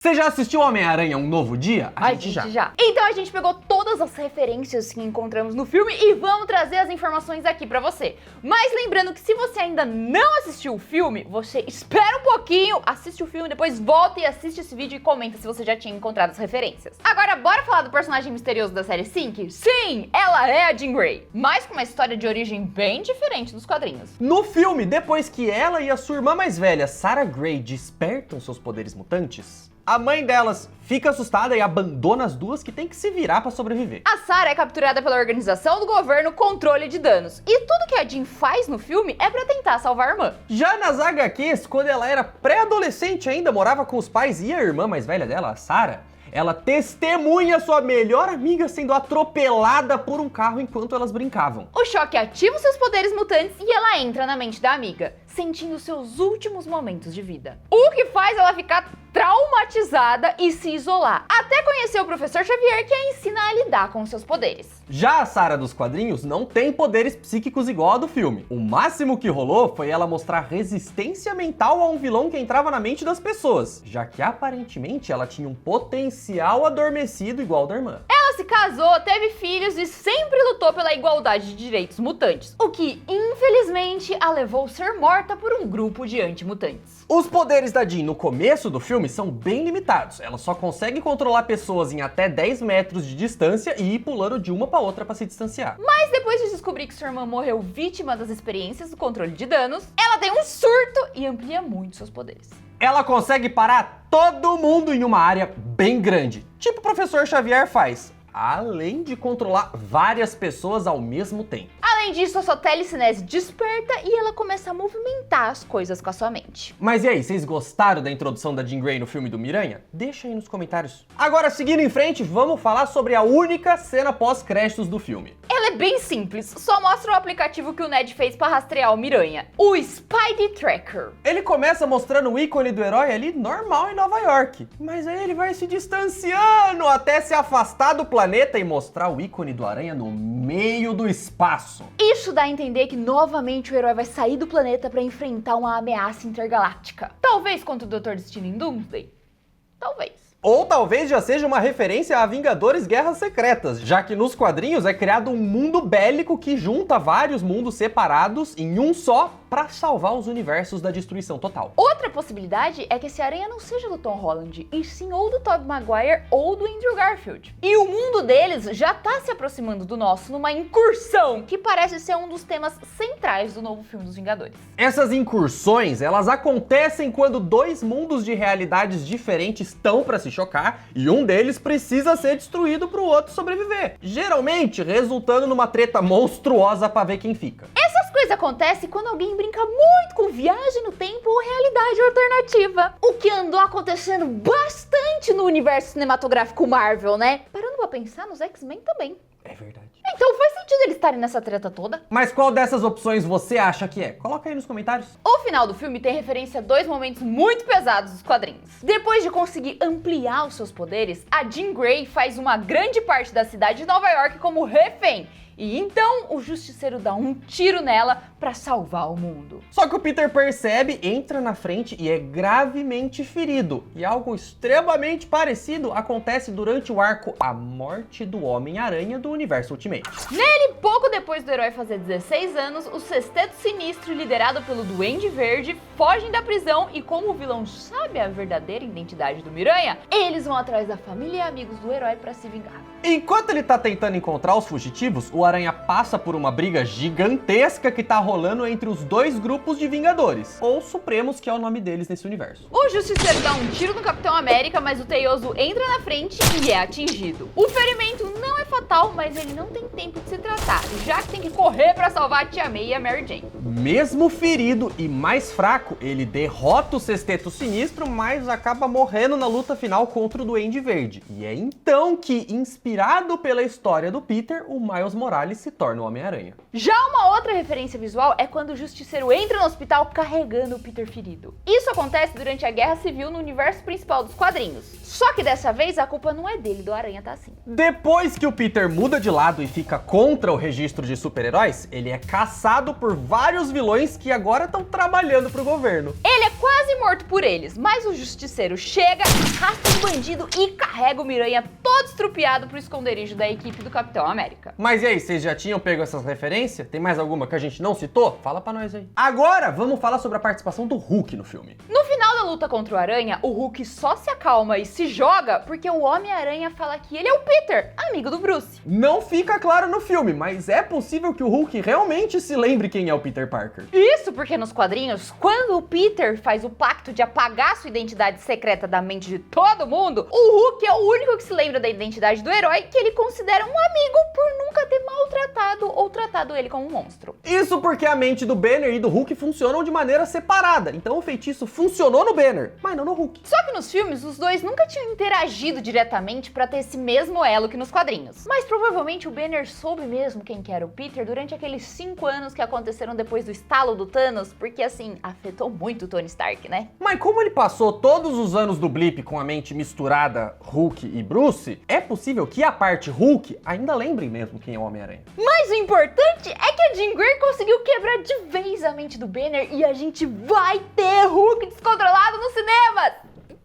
Você já assistiu Homem-Aranha Um Novo Dia? A gente já. Então a gente pegou todas as referências que encontramos no filme e vamos trazer as informações aqui pra você. Mas lembrando que se você ainda não assistiu o filme, você espera um pouquinho, assiste o filme, depois volta e assiste esse vídeo e comenta se você já tinha encontrado as referências. Agora bora falar do personagem misterioso da série Sync? Sim, ela é a Jean Grey, mas com uma história de origem bem diferente dos quadrinhos. No filme, depois que ela e a sua irmã mais velha, Sarah Grey, despertam seus poderes mutantes, a mãe delas fica assustada e abandona as duas que têm que se virar pra sobreviver. A Sarah é capturada pela organização do governo Controle de Danos. E tudo que a Jean faz no filme é pra tentar salvar a irmã. Já nas HQs, quando ela era pré-adolescente ainda, morava com os pais e a irmã mais velha dela, a Sarah, ela testemunha sua melhor amiga sendo atropelada por um carro enquanto elas brincavam. O choque ativa seus poderes mutantes e ela entra na mente da amiga, sentindo seus últimos momentos de vida. O que faz ela ficar traumatizada e se isolar, até conhecer o professor Xavier, que a ensina a lidar com seus poderes. Já a Sarah dos quadrinhos não tem poderes psíquicos igual a do filme. O máximo que rolou foi ela mostrar resistência mental a um vilão que entrava na mente das pessoas, já que aparentemente ela tinha um potencial adormecido igual ao da irmã. Ela se casou, teve filhos e sempre lutou pela igualdade de direitos mutantes, o que infelizmente a levou a ser morta por um grupo de anti-mutantes. Os poderes da Jean no começo do filme são bem limitados. Ela só consegue controlar pessoas em até 10 metros de distância e ir pulando de uma para outra para se distanciar. Mas depois de descobrir que sua irmã morreu vítima das experiências do controle de danos, ela tem um surto e amplia muito seus poderes. Ela consegue parar todo mundo em uma área bem grande, tipo o professor Xavier faz, além de controlar várias pessoas ao mesmo tempo. Além disso, a sua telecinese desperta e ela começa a movimentar as coisas com a sua mente. Mas e aí, vocês gostaram da introdução da Jean Grey no filme do Miranha? Deixa aí nos comentários. Agora, seguindo em frente, vamos falar sobre a única cena pós-créditos do filme. Ela é bem simples, só mostra o aplicativo que o Ned fez para rastrear o Miranha, o Spidey Tracker. Ele começa mostrando o ícone do herói ali normal em Nova York, mas aí ele vai se distanciando até se afastar do planeta e mostrar o ícone do Aranha no meio do espaço. Isso dá a entender que novamente o herói vai sair do planeta para enfrentar uma ameaça intergaláctica. Talvez contra o Dr. Destino em Doomsday? Talvez. Ou talvez já seja uma referência a Vingadores Guerras Secretas, já que nos quadrinhos é criado um mundo bélico que junta vários mundos separados em um só para salvar os universos da destruição total. Outra possibilidade é que esse Aranha não seja do Tom Holland, e sim ou do Tobey Maguire ou do Andrew Garfield. E o mundo deles já tá se aproximando do nosso numa incursão, que parece ser um dos temas centrais do novo filme dos Vingadores. Essas incursões, elas acontecem quando dois mundos de realidades diferentes estão para se chocar e um deles precisa ser destruído para o outro sobreviver, geralmente resultando numa treta monstruosa para ver quem fica. Essas coisas acontecem quando alguém brinca muito com viagem no tempo ou realidade alternativa, o que andou acontecendo bastante no universo cinematográfico Marvel, né? Parando pra pensar, nos X-Men também. É verdade. Então faz sentido eles estarem nessa treta toda. Mas qual dessas opções você acha que é? Coloca aí nos comentários. O final do filme tem referência a dois momentos muito pesados dos quadrinhos. Depois de conseguir ampliar os seus poderes, a Jean Grey faz uma grande parte da cidade de Nova York como refém. E então o Justiceiro dá um tiro nela pra salvar o mundo. Só que o Peter percebe, entra na frente e é gravemente ferido. E algo extremamente parecido acontece durante o arco A Morte do Homem-Aranha do Universo Ultimate. Nele, pouco depois do herói fazer 16 anos, o Sexteto Sinistro, liderado pelo Duende Verde, fogem da prisão e como o vilão sabe a verdadeira identidade do Miranha, eles vão atrás da família e amigos do herói pra se vingar. Enquanto ele tá tentando encontrar os fugitivos, o Aranha passa por uma briga gigantesca que tá rolando entre os dois grupos de Vingadores, ou Supremos, que é o nome deles nesse universo. O Justiceiro dá um tiro no Capitão América, mas o Teioso entra na frente e é atingido. O ferimento não é fatal, mas ele não tem tempo de se tratar, já que tem que correr pra salvar a Tia May e a Mary Jane. Mesmo ferido e mais fraco, ele derrota o Sexteto Sinistro, mas acaba morrendo na luta final contra o Duende Verde. E é então que, inspirado pela história do Peter, o Miles Morales se torna o Homem-Aranha. Já uma outra referência visual é quando o Justiceiro entra no hospital carregando o Peter ferido. Isso acontece durante a Guerra Civil no universo principal dos quadrinhos. Só que dessa vez a culpa não é dele, do Aranha tá assim. Depois que o Peter muda de lado e fica contra o registro de super-heróis, ele é caçado por vários vilões que agora estão trabalhando pro governo. Ele é quase morto por eles, mas o justiceiro chega, arrasta o bandido e carrega o Miranha todo estrupiado pro esconderijo da equipe do Capitão América. Mas e aí, vocês já tinham pego essas referências? Tem mais alguma que a gente não citou? Fala pra nós aí. Agora, vamos falar sobre a participação do Hulk no filme. No final da luta contra o Aranha, o Hulk só se acalma e se joga porque o Homem-Aranha fala que ele é o Peter, amigo do Bruce. Não fica claro no filme, mas é possível que o Hulk realmente se lembre quem é o Peter Parker. Isso porque nos quadrinhos, quando o Peter faz o pacto de apagar sua identidade secreta da mente de todo mundo, o Hulk é o único que se lembra da identidade do herói que ele considera um amigo por nunca ter maltratado ou tratado ele como um monstro. Isso porque a mente do Banner e do Hulk funcionam de maneira separada, então o feitiço funcionou no Banner, mas não no Hulk. Só que nos filmes, os dois nunca tinham interagido diretamente pra ter esse mesmo elo que nos quadrinhos. Mas provavelmente o Banner soube mesmo quem que era o Peter durante aqueles 5 anos que aconteceram depois do estalo do Thanos, porque assim, afetou muito o Tony Stark, né? Mas como ele passou todos os anos do blip com a mente misturada Hulk e Bruce, é possível que a parte Hulk ainda lembre mesmo quem é o Homem-Aranha. Mas o importante é que a Jean Grey conseguiu quebrar de vez a mente do Banner e a gente vai ter Hulk descontrolado nos cinemas!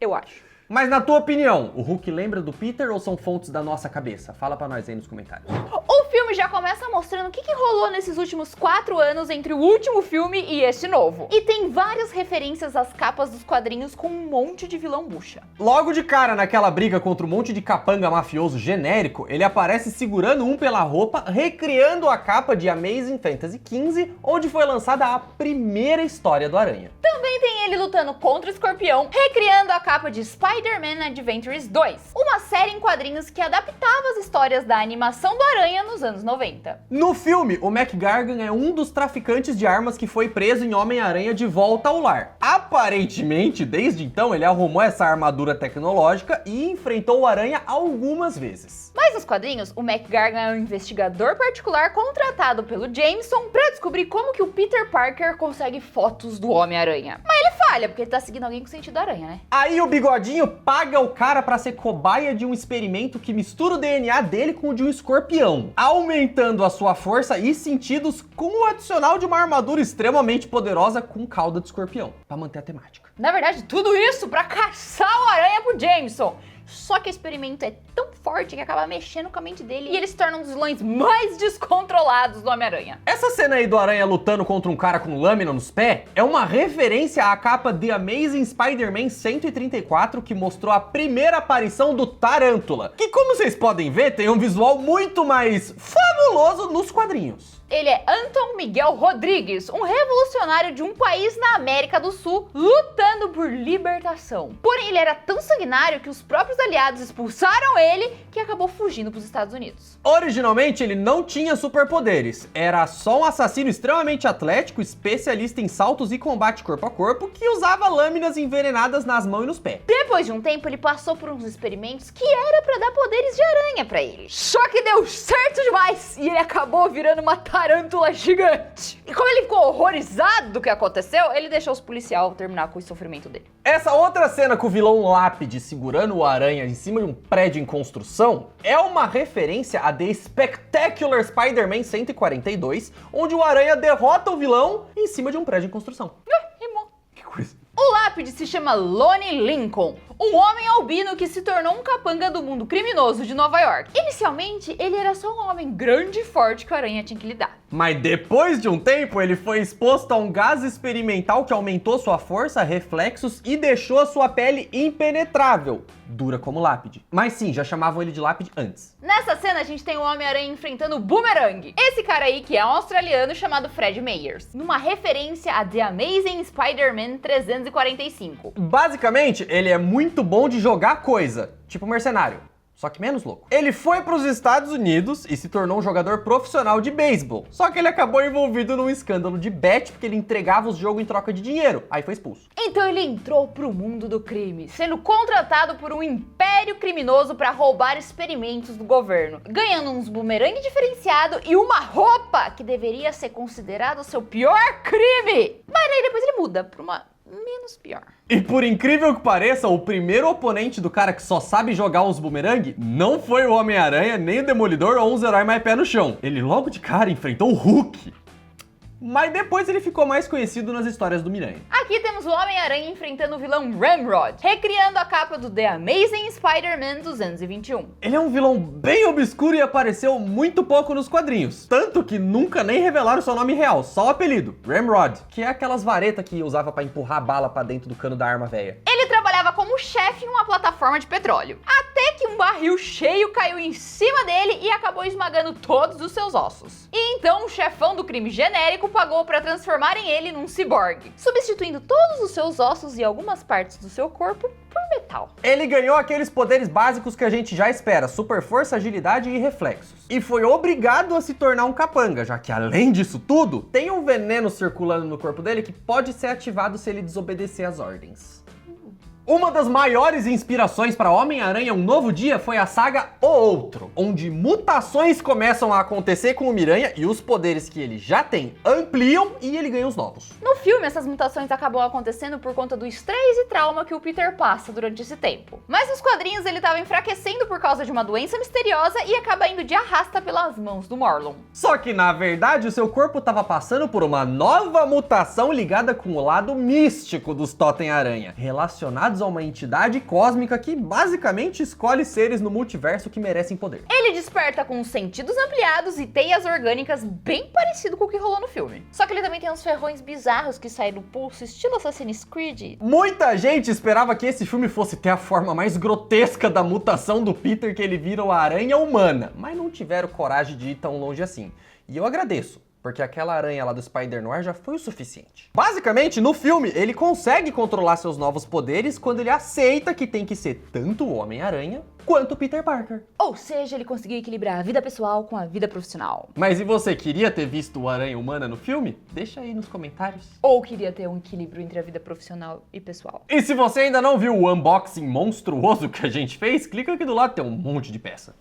Eu acho. Mas na tua opinião, o Hulk lembra do Peter ou são fontes da nossa cabeça? Fala pra nós aí nos comentários. O filme já começa mostrando o que rolou nesses últimos 4 anos entre o último filme e esse novo. E tem várias referências às capas dos quadrinhos com um monte de vilão bucha. Logo de cara, naquela briga contra um monte de capanga mafioso genérico, ele aparece segurando um pela roupa, recriando a capa de Amazing Fantasy XV, onde foi lançada a primeira história do Aranha. Também tem ele lutando contra o Escorpião, recriando a capa de Spider-Man Adventures 2, uma série em quadrinhos que adaptava as histórias da animação do Aranha nos anos 90. No filme, o McGargan é um dos traficantes de armas que foi preso em Homem-Aranha de Volta ao Lar. Aparentemente, desde então, ele arrumou essa armadura tecnológica e enfrentou o Aranha algumas vezes. Mas nos quadrinhos, o McGargan é um investigador particular contratado pelo Jameson pra descobrir como que o Peter Parker consegue fotos do Homem-Aranha. Mas ele falha, porque ele tá seguindo alguém com sentido aranha, né? Aí o Bigodinho paga o cara pra ser cobaia de um experimento que mistura o DNA dele com o de um escorpião, aumentando a sua força e sentidos com o adicional de uma armadura extremamente poderosa com cauda de escorpião, pra manter a temática. Na verdade, tudo isso pra caçar o Aranha pro Jameson. Só que o experimento é tão forte que acaba mexendo com a mente dele e ele se torna um dos vilões mais descontrolados do Homem-Aranha. Essa cena aí do Aranha lutando contra um cara com lâmina nos pés é uma referência à capa The Amazing Spider-Man 134, que mostrou a primeira aparição do Tarântula, que, como vocês podem ver, tem um visual muito mais fabuloso nos quadrinhos. Ele é Anton Miguel Rodrigues, um revolucionário de um país na América do Sul, lutando por libertação. Porém, ele era tão sanguinário que os próprios aliados expulsaram ele, que acabou fugindo para os Estados Unidos. Originalmente, ele não tinha superpoderes, era só um assassino extremamente atlético, especialista em saltos e combate corpo a corpo, que usava lâminas envenenadas nas mãos e nos pés. Depois de um tempo, ele passou por uns experimentos que era para dar poderes de aranha para ele. Só que deu certo demais e ele acabou virando uma tarântula gigante. E como ele ficou horrorizado do que aconteceu, ele deixou os policiais terminar com o sofrimento dele. Essa outra cena com o vilão Lápide segurando o Aranha em cima de um prédio em construção é uma referência a The Spectacular Spider-Man 142, onde o Aranha derrota o vilão em cima de um prédio em construção. Rimou. Que coisa. O Lápide se chama Lonnie Lincoln, um homem albino que se tornou um capanga do mundo criminoso de Nova York. Inicialmente, ele era só um homem grande e forte que o Aranha tinha que lidar. Mas depois de um tempo, ele foi exposto a um gás experimental que aumentou sua força, reflexos e deixou a sua pele impenetrável, dura como lápide. Mas sim, já chamavam ele de lápide antes. Nessa cena, a gente tem o Homem-Aranha enfrentando o Boomerang. Esse cara aí, que é um australiano chamado Fred Meyers, numa referência a The Amazing Spider-Man 345. Basicamente, ele é muito bom de jogar coisa, tipo mercenário. Só que menos louco. Ele foi para os Estados Unidos e se tornou um jogador profissional de beisebol. Só que ele acabou envolvido num escândalo de bet porque ele entregava os jogos em troca de dinheiro. Aí foi expulso. Então ele entrou pro mundo do crime, sendo contratado por um império criminoso para roubar experimentos do governo, ganhando uns bumerangue diferenciado e uma roupa que deveria ser considerada o seu pior crime. Mas aí depois ele muda pra uma menos pior. E por incrível que pareça, o primeiro oponente do cara que só sabe jogar uns bumerangue não foi o Homem-Aranha, nem o Demolidor ou uns heróis mais pé no chão. Ele logo de cara enfrentou o Hulk. Mas depois ele ficou mais conhecido nas histórias do Miranha. Aqui temos o Homem-Aranha enfrentando o vilão Ramrod, recriando a capa do The Amazing Spider-Man 221. Ele é um vilão bem obscuro e apareceu muito pouco nos quadrinhos. Tanto que nunca nem revelaram seu nome real, só o apelido, Ramrod, que é aquelas varetas que usava pra empurrar bala pra dentro do cano da arma velha. Ele trabalhava como chefe em uma plataforma de petróleo, até que um barril cheio caiu em cima dele e acabou esmagando todos os seus ossos. E então o chefão do crime genérico pagou para transformarem ele num ciborgue, substituindo todos os seus ossos e algumas partes do seu corpo por metal. Ele ganhou aqueles poderes básicos que a gente já espera, super força, agilidade e reflexos. E foi obrigado a se tornar um capanga, já que além disso tudo, tem um veneno circulando no corpo dele que pode ser ativado se ele desobedecer às ordens. Uma das maiores inspirações para Homem-Aranha Um Novo Dia foi a saga O Outro, onde mutações começam a acontecer com o Miranha e os poderes que ele já tem ampliam e ele ganha os novos. No filme, essas mutações acabam acontecendo por conta do estresse e trauma que o Peter passa durante esse tempo. Mas nos quadrinhos ele estava enfraquecendo por causa de uma doença misteriosa e acaba indo de arrasta pelas mãos do Morlun. Só que na verdade o seu corpo estava passando por uma nova mutação ligada com o lado místico dos Totem-Aranha, relacionados a uma entidade cósmica que basicamente escolhe seres no multiverso que merecem poder. Ele desperta com os sentidos ampliados e teias orgânicas bem parecido com o que rolou no filme. Só que ele também tem uns ferrões bizarros que saem do pulso, estilo Assassin's Creed. Muita gente esperava que esse filme fosse ter a forma mais grotesca da mutação do Peter, que ele vira uma aranha humana, mas não tiveram coragem de ir tão longe assim. E eu agradeço, porque aquela aranha lá do Spider-Noir já foi o suficiente. Basicamente, no filme, ele consegue controlar seus novos poderes quando ele aceita que tem que ser tanto o Homem-Aranha quanto o Peter Parker. Ou seja, ele conseguiu equilibrar a vida pessoal com a vida profissional. Mas e você, queria ter visto o Aranha Humana no filme? Deixa aí nos comentários. Ou queria ter um equilíbrio entre a vida profissional e pessoal. E se você ainda não viu o unboxing monstruoso que a gente fez, clica aqui do lado, tem um monte de peça.